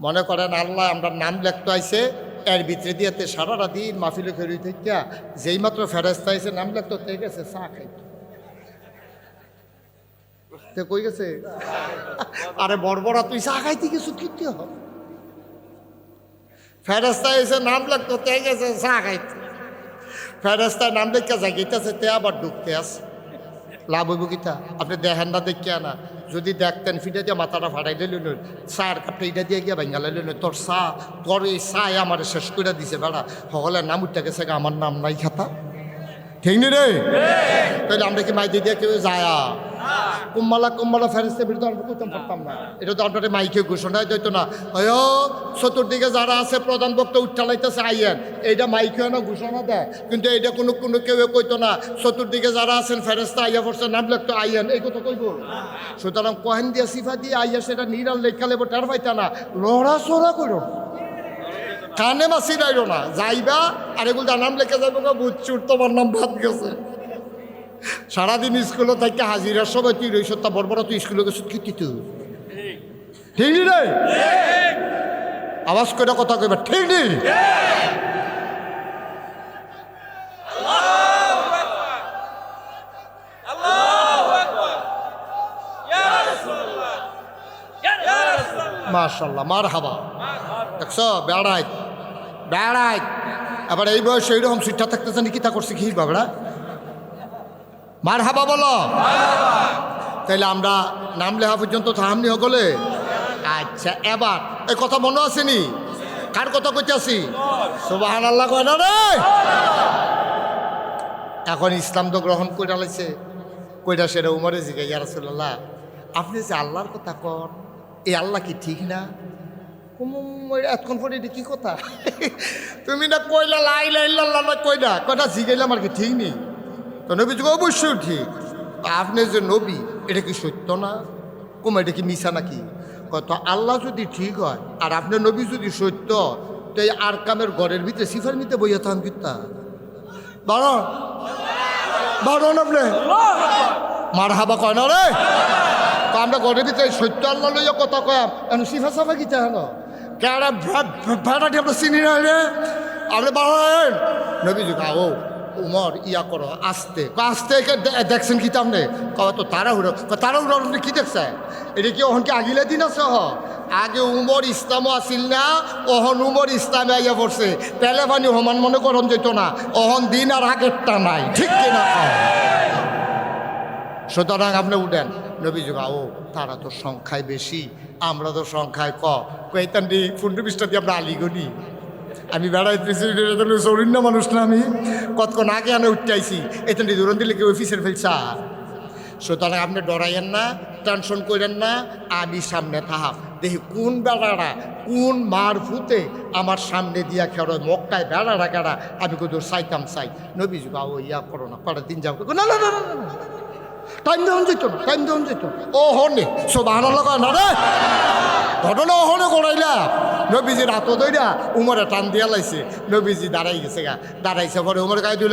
মনে করেন আল্লাহ আমরা নাম লেখতে আইছে, এর ভিতরে দিয়েতে সারাটা দিন মাহফিলে খেয়ে থেকে যেই মাত্র ফেরেস্তা আইছে নাম লেখতে হয়ে গেছে চা খাইতে কই গেছে। আরে বড় তুই চা খাইতে কিছু কিনতে হবে, ফেরেস্তা এসে নাম লেখতে হয়ে গেছে চা খাইতে। ফেরেস্তায় নাম লেখা যায় গেতেছে তে আবার ঢুকতে আসে, লাভ হইব কিতা? আপনি দেখেন না দেখিয়া না, যদি দেখতেন ফিটে দিয়ে মাথাটা ফাটাই দিলেন, চায়ের কাপটা এটা দিয়ে গিয়ে ভাঙ্গা লাইলেন, তোর চা তোর এই চায় আমার শেষ করে দিছে বেড়া, সকলে নাম উঠতে গেছে আমার নাম নাই খাতা, ঠিক নি রে? তাহলে আমরা কি মাইকে দিয়ে কেউ যায় কুম্মালা ফেরেস্তে বিরুদ্ধে আমরা করতাম পারতাম না। এটা তো আপনার মাইকে ঘোষণা দিত না, অয় চতুর্দিকে যারা আছে প্রধান বক্তা উঠালাইতেছে আইয়েন, এইটা মাইকে না ঘোষণা দেয়, কিন্তু এইটা কোনো কেউ কইতো না চতুর্দিকে যারা আছেন ফেরেস্তা আইয়া পড়ছে নাম লেখতো আইয়েন, এই কথা কইব। সুতরাং কহেন দিয়া সিফা দিয়ে আইয়া সেটা নিরাল লেখা লেবো টের পাইতা না, লড়াচড়া করো কানে মাসি রাইল না, যাইবা আর এগুলো নাম লেখা যাবো বুঝছুর তোমার নাম ভাত গেছে। সারাদিন স্কুলে থাকতে হাজিরার সময় তুই রইস, তা বড় তুই স্কুলে গেছ কি তুই, ঠিক রে? আওয়াজ করে কথা কইবা, ঠিক নেই? মাশাআল্লাহ, মার হাবা। দেখছ বেড়াই বেড়াই আবার এই বয়সে এইরকম সুইটা থাকতেছে নাকি, তা করছে কি বাবড়া? মার হাবা বলো। তাইলে আমরা নাম লেখা পর্যন্ত থামনি হগলে। আচ্ছা, এবার এই কথা মনে আসেনি? কার কথা কইতে আসি? সুবহানাল্লাহ কয় না রে? এখন ইসলাম তো গ্রহণ করে লাইছে, কইরা সেটা উমরে জিজ্ঞাসা, ইয়া রাসূলুল্লাহ আপনি যে আল্লাহর কথা কন, এই আল্লাহ কি ঠিক না? এতক্ষণ পরে এটা কি কথা? তুমি না কইলা লা ইলাহা ইল্লাল্লাহ না কইলা, কয়টা জিগাইলাম আর কি ঠিক নেই? তো নবী যুগ অবশ্যই ঠিক। আপনি যে নবী এটা কি সত্য না? কম এটা কি মিশা নাকি? কত আল্লাহ যদি ঠিক হয় আর আপনার নবী যদি সত্য, তো এই আর কামের ঘরের ভিতরে সিফার নিতে বইয়া থাম কিতা বারণ বারণ আপনি মার হাবা কয় না রে? তো আমরা ঘরের ভিতরে সত্য আল্লাহ লইয়া কথা কয়াম, এখন সিফা সাফা কিতা হলো কেডা ভাড়াটি আমরা চিনি না রে? আপনি বাড়েন নবী যুগ ও উমর ইয়া করো আস্তে আস্তে দেখছেন কি তামনে তো তাড়াহুড়ো আপনি কি দেখছে? এটা কি ওহন কি আগিলে দিন আছে? আগে উমর ইসলামও আসিল না, ওহন উমর ইসলামে আইয়া পড়ছে, পেলে পানি সমান মনে করন যেত না, ওহন দিন আর আগেরটা নাই, ঠিক কিনা? সুতরাং আপনি উঠেন নবী যুগ ও তারা তো সংখ্যায় বেশি, আমরা তো সংখ্যায় কইতাম দি 15-20টা দিয়ে আমরা আলিগনি। আমি বেড়াইতেছি চৌরিন্ন মানুষ না, আমি কতক্ষণ আগে আনে উঠতে আইছি, এখান থেকে দূরন দিলে কেউ অফিসের ফেলছা। সুতরাং আপনি ডরাইয়েন না, টেনশন করেন না, আমি সামনে থাহাম দেখি কোন বেড়ারা কোন মার ফুতে আমার সামনে দিয়া খেড়ো মক্কায় বেড়ারা কেড়া, আমি কোথাও চাইতাম চাই। নবী যুগ ও ইয়া করো না, কটা দিন যাবো না না না না টাইম দেওয়া যেত না, টাইম দেওয়া যেত ও হনে সুবহানাল্লাহ না রে? ঘটনা ওহনে করাইলা নবীজির হাত ধইরা উমরে টান দিয়া লাইছে, নবীজি দাঁড়াই গেছে গা, দাঁড়াইছে পরে উমর গায়ে দুই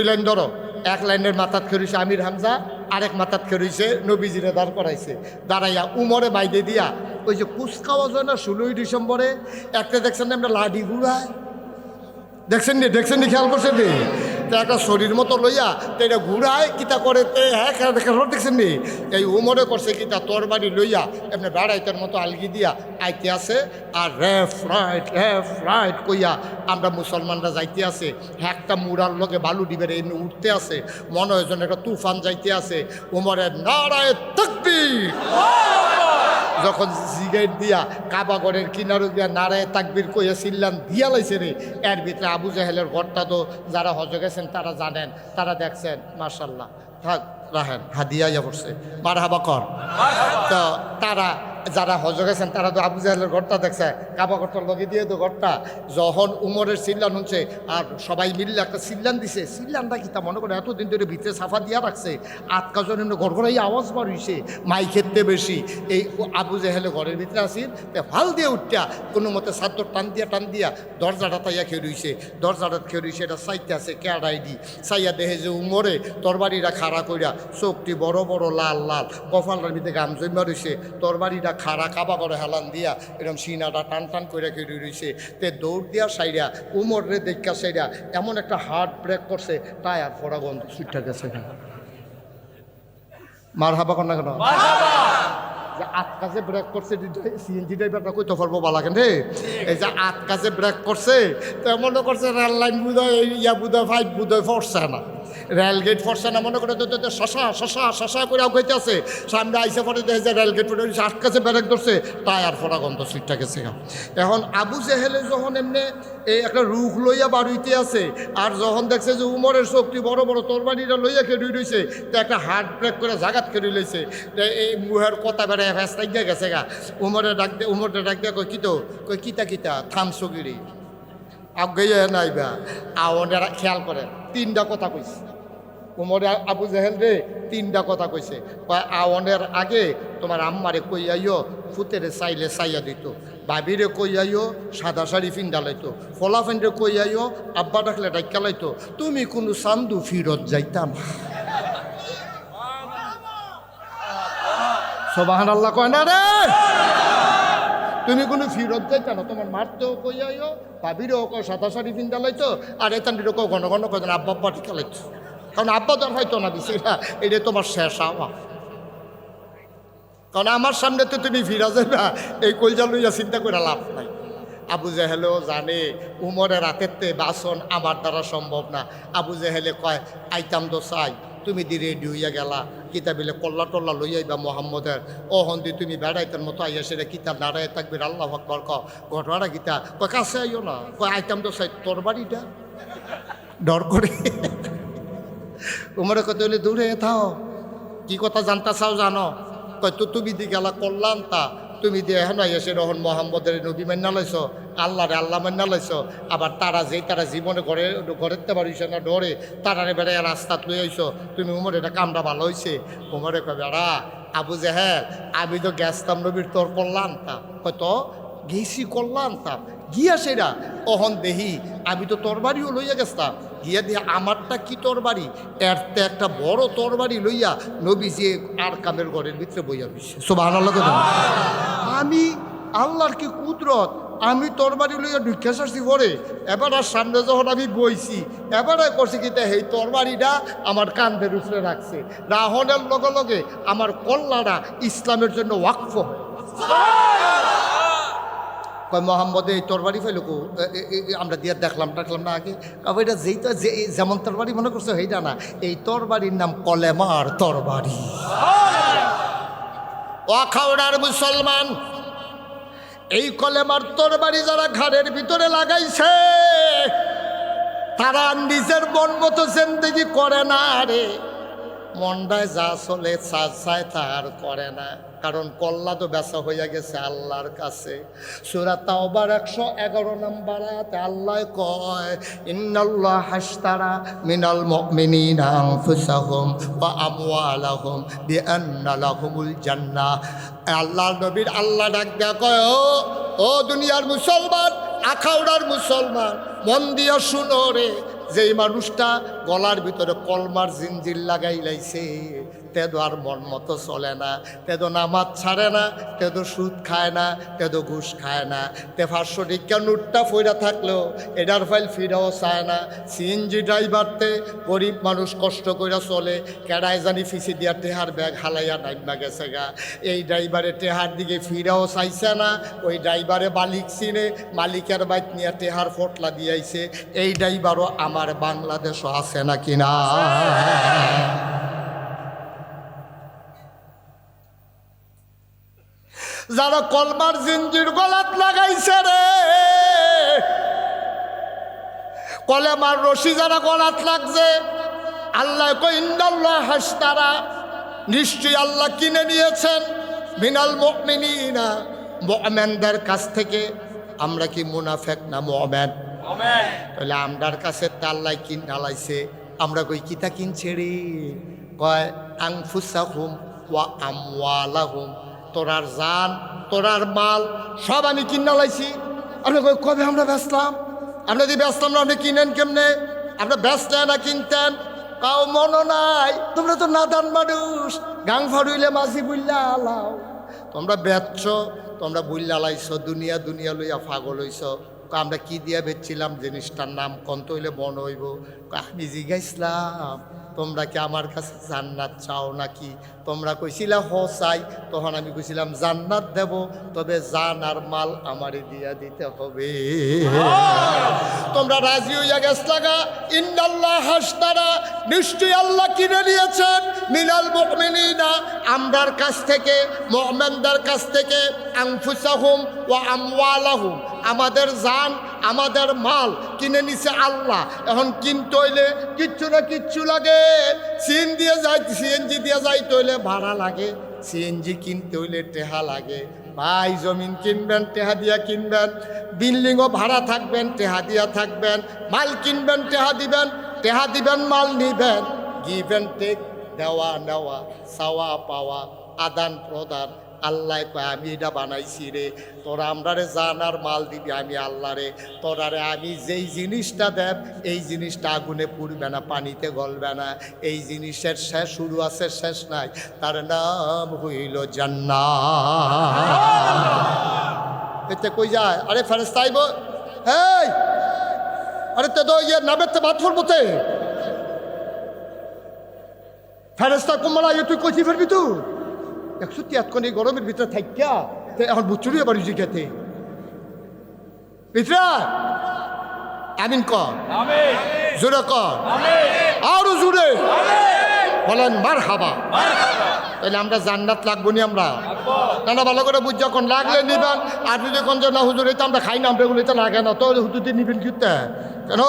লাইন ধরো, এক লাইনের মাথাত খেয়েছে আমির হামজা, আরেক মাথাত খেয়েছে নবীজিরে দাঁড় করাইছে, দাঁড়াইয়া উমরে বাইদে দিয়া ওই যে কুচকাওয়া যায় না 16ই ডিসেম্বরে একটা দেখছেন আমরা লাডি ঘুরায়, দেখছেন নি খেয়াল করছেন নি? তো একটা শরীর মতো লইয়া তো এটা ঘুরায় কিতা করে, হ্যাঁ দেখছেন নি? এই উমরে করছে কিতা তরবারি লইয়া এমনি বেড়াইতের মতো আলগি দিয়া আইতে আছে, আর রেফ রাইট কইয়া আমরা মুসলমানরা যাইতে আছে, একটা মুড়ার লগে বালু ডিবের এমনি উঠতে আছে, মনে হয় যেন একটা তুফান যাইতে আছে। উমরের নারায়ে তাকবীর যখন জিগাইট দিয়া কাবাগরের কিনারে দিয়া নারায়ে তাকবীর কইয়া চিল্লান দিয়া লাইছে রে, এর ভিতরে আবু জাহেলের ঘরটা তো যারা হজ গেছেন তারা জানেন, তারা দেখছেন। মাশাআল্লাহ, থাক রাহেন হাদিয়া ইয়া পড়ছে মার হাবা কর। তো তারা যারা হজ গেছেন তারা তো আবু জাহেলের ঘরটা দেখছে, কাবা ঘরটার লগে দিয়ে তো ঘরটা, যখন উমরের চিল্লান হচ্ছে আর সবাই মিললে একটা চিল্লান দিছে, চিল্লানটা কি তা মনে করে এতদিন ধরে ভিতরে সাফা দিয়া রাখছে, আটকাজন এমনি ঘরঘরাই আওয়াজ বার হইছে, মাই খেতে বেশি। এই আবু জাহেলে ঘরের ভিতরে আসিল, ভাল দিয়ে উঠটা কোনো মতে সাদ্দর টান দিয়া দরজাটা তাইয়া খেয়ে রইছে, দরজাটা খেয়ে রইছে, এটা সাইতে আছে কেডাই দি সাইয়া দেখে যে উমরে তরবারিটা খাড়া কইরা, চোখটি বড় বড় লাল লাল, কপালটার ভিতরে গাম জমা রইছে, তরবারিটা খাড়া কাবা করে হেলান দিয়া এরকম সিনাটা টান টান করে কেটে রয়েছে। তে দৌড় দিয়া সাইরা উমর রে দেখা সাইরা এমন একটা হার্ট ব্রেক করছে, টায়ার ফোড়া গন্ধ সুইটটা গেছে। মার হাবা কর না কেন? যে আটকাছে ব্রেক করছে, সিএনজি ড্রাইভারটা কইতে পারবো বালা কেন রে? এই যে আটকাছে ব্রেক করছে, তো মনে করছে রেল লাইন বুধয় বুধয় ফাইভ বুধয় ফরছে না, রেলগেট ফরছে না, মনে করে তো শশা শশা শশা করে আগাইতে আছে। সামনে আইসে পরে দেখে যে রেলগেট পরে আটকাছে ব্রেক ধরছে, টায়ার ফোড়া গন্ধ সিটটা গেছে। এখন আবু জেহেলে যখন এমনি এই একটা রুখ লইয়া বাড়িতে আছে, আর যখন দেখছে যে উমরের শক্তি বড় বড় তরবারিটা লইয়া খেড়ি রয়েছে, তো একটা হার্ট ব্রেক করে জাগাত খেড়ি লইছে। এই মুহের কথা বেড়ে ফেস্তাই দিয়ে গেছে গা। উমরের ডাক দিয়ে কই কিতো, কই কিতা কিতা থামসো গিরি আগাইয়া নাইবা। আওয়ানের খেয়াল করেন, তিনটা কথা কইছে উমরে আবু জেহেল রে, তিনটা কথা কইছে। আওয়ানের আগে তোমার আম্মারে কই আইও ফুতেরে চাইলে চাইয়া দিত, ভাবিরে কই আইও সাদা শাড়ি ফিন্ডা লাইতো, ফলা ফেন্ডে কই আইও আব্বা ডাকলে ডাক্কা লাইতো, তুমি কোনো চান্দু ফিরত যাইতাম। সুবহানাল্লাহ কয় না রে? তুমি কোনো ফিরত যাইতা না, তোমার মারতেও কই আইও, ভাবিরেও কয় সাদা শাড়ি ফিন্ডা লাইতো, আর এতান্ডিরও কয় ঘন ঘন কয় আব্বা আব্বা টিকা লাইতো। কারণ আব্বা দর হয়তো না দিছে, এটা তোমার শেষ আওয়া। কারণ আমার সামনে তো তুমি ফিরা যাবে, এই কলজা লইয়া চিন্তা করে লাভ নাই। আবু জেহেলেও জানে উমরের রাতেরতে বাসন আমার দ্বারা সম্ভব না। আবু জেহেলে কয় আইতাম তো চাই, তুমি দি রেডি হইয়া গেলা, কিতাবিলে কল্লা টল্লা লইয়াইবা মোহাম্মদের, ও হন্দি তুমি বেড়াইতের মতো আইয়া সেটা কিতাব নাড়াই থাকবি আল্লাহ আকবার ক ঘটনাটা গীতা কয় কাছে আইও না, কয় আইতাম তো চাই তোর বাড়িটা ডর করে। উমরে কত হলে দূরে থাও, কি কথা জানতা চাও জানো? কয় তো তুমি দি গেলা করলাম তা তুমি দিয়ে এখন এসে রহন মোহাম্মদের নবী মান্না লাইছ, আল্লাহ রে আল্লাহ মান্না লাইছ, আবার তারা তারা জীবনে ঘরেতে পারিস না ডরে তারারে বেড়াইয়া রাস্তাত লই আইছ তুমি। উমর এটা কামটা ভালো হয়েছে। উমরে কয় বেড়া আবু জেহেল আমি তো গেছতাম নবীর তোর করলাম তা, হয়তো গেছি করলাম তা গিয়া সেরা অহন দেহি আমি তো তরবারিও লইয়া গেছতাম, গিয়া দিয়ে আমারটা কি তরবারি, এরতে একটা বড় তরবারি লইয়া নবী যে আর কামের ঘরের ভিতরে বইয়া দিছে। সুবহানাল্লাহ। আমি আল্লাহর কি কুদরত, আমি তরবারি লইয়া ঢুকে আসছি পরে, এবার আর সামনে যখন আমি বইছি এবারে করছি কি এই তরবারিটা আমার কান্ধের উপরে রাখছে, রাহনের লগে লগে আমার কল্লাটা ইসলামের জন্য ওয়াকফ। কয় মোহাম্মদ এই তরবারি ফাইল কো, আমরা দিয়ে দেখলাম না আগে, কবে এটা যেইটা যে যেমন তরবারি মনে করছো সেইটা না, এই তরবারির নাম কলেমার তরবারি। ওয়াখাউড়ার মুসলমান, এই কলেমার তরবারি যারা ঘাড়ের ভিতরে লাগাইছে তারা নিজের মন মতো জিন্দেগি করে না রে, মনটায় যা চলে চায় তার করে না, কারণ কল্লা তো বেচা হইয়া গেছে আল্লাহর কাছে। সূরা তাওবার 111 নম্বর আয়াতে আল্লাহ কয় ইন্নাল্লাহ হাশতারা মিনাল মুমিনিনা আনফুসাহুম ওয়া আমওয়ালাহুম বিআন্না লাহুমুল জান্নাহ। আল্লাহর নবীর আল্লাহ ডাক দেয়া কয় ও দুনিয়ার মুসলমান, আখাউড়ার মুসলমান, মন দিয়া শুনো রে, যেই মানুষটা গলার ভিতরে কলমার জিঞ্জির লাগাই লাইছে তেদো আর মন মতো চলে না, তেদো নামাজ ছাড়ে না, তেদো সুদ খায় না, তেদো ঘুষ খায় না, তে 500 টাকা নোটটা ফইরা থাকলেও এটার ফাইল ফিরাও চায় না। সিএনজি ড্রাইভারতে গরিব মানুষ কষ্ট করে চলে, কেডায় জানি ফিসি দিয়া টেহার ব্যাগ হালাইয়া নাইমা গেছে গা, এই ড্রাইভারে টেহার দিকে ফিরাও চাইছে না, ওই ড্রাইভারে মালিক চিনে, মালিকের বাইক নিয়ে টেহার ফটলা দিয়াইছে। এই ড্রাইভারও আমার বাংলাদেশও আছে নাকি না? যারা কলমার জিঞ্জির গলাত লাগাইছে রে, কলেমার রশি যারা গলাত লাগছে, আল্লাহ কই ইন্নাল্লাহ হাশতারা, নিশ্চয়ই আল্লাহ কিনে নিয়েছেন মিনাল মুমিনিনা, মুমিনদের কাছ থেকে। আমরা কি মুনাফিক না মুমিন? তাহলে আমরার কাছে তা আল্লাহ কিনা লাইছে। আমরা কই কিতা কিনছে রে? কয় আনফুসাহুম ওয়া আমওয়ালাহুম, তোরার জান তোরার মাল সব আমি কিনা লাইছি। আপনি কবে আমরা বেচলাম? আমরা যদি বেচলাম না আপনি কিনেন কেমনে? আমরা বেচলেন না কিনতেন? কাউ মনো নাই, তোমরা তো নাদান মানুষ, গাং ফাড়ুইলে মাঝি বুল্লা আলাও, তোমরা বেচছ, তোমরা বুল্লা লাইছ, দুনিয়া দুনিয়া লইয়া পাগল হইছ। আমরা কি দিয়া বেচছিলাম, জিনিসটার নাম কন্ত হইলে মন হইব। আমি জিজ্ঞাসলাম তোমরা কি আমার কাছে জান্নাত চাও নাকি? তোমরা কইছিলা হ চাই। তখন আমি কইছিলাম জান্নাত দেব, তবে জান আর মাল আমারে দিয়া দিতে হবে। তোমরা রাজি হইয়া গেছলাগা। ইন্নাল্লাহ হাসতারা, নিশ্চয়ই আল্লাহ কিনে নিয়েছেন মিনাল মুমিনিনা, আমরার কাছ থেকে, মুমিনদের কাছ থেকে, আনফুসাহুম ওয়া আমওয়ালাহুম, আমাদের জান আমাদের মাল কিনে নিছে আল্লাহ। এখন কিনতে হইলে কিচ্ছু না কিচ্ছু লাগে। সিএনজি দিয়ে যাইতে হইলে ভাড়া লাগে, সিএনজি কিনতে হইলে টেহা লাগে। ভাই জমিন কিনবেন টেহা দিয়া কিনবেন, বিল্ডিংও ভাড়া থাকবেন টেহা দিয়া থাকবেন, মাল কিনবেন টেহা দিবেন মাল নিবেন। গিভ অ্যান্ড টেক, দেওয়া নেওয়া, চাওয়া পাওয়া, আদান প্রদান। আল্লাহ কয় আমি এটা বানাইছি রে, তোরা আমরারে জান আর মাল দিবি আমি আল্লাহ রে। তোরারে আমি যেই জিনিসটা দেব, এই জিনিসটা আগুনে পুড়বে না, পানিতে গলবে না। এই জিনিসের শেষ শুরু আছে, শেষ নাই। তার নাম হইল জান্নাত। এতে কই যায়? আরে ফেরেশতা আইব, হেই আরে তে তো ইয়ে নামের তে বাদ করবো তে ফেরেশতা কুমলা ইয়ে তুই কইছি ফেরবি তুই 173 গরমের ভিতরে থাকিয়া এখন বুচুরি বাড়ি জিজ্ঞাতে ভিতরে আমিন কর, জোরে কর, আরো জোরে বলেন মারহাবা। তাহলে আমরা জান্নাত লাগবো নি? আমরা না ভালো করে বুঝ, যখন লাগলে নিবেন। আর যদি কোন না হুজুর এটা আমরা খাই না, আমরা এগুলো এটা লাগে না, তো হুজুর নিবেন কি কেন?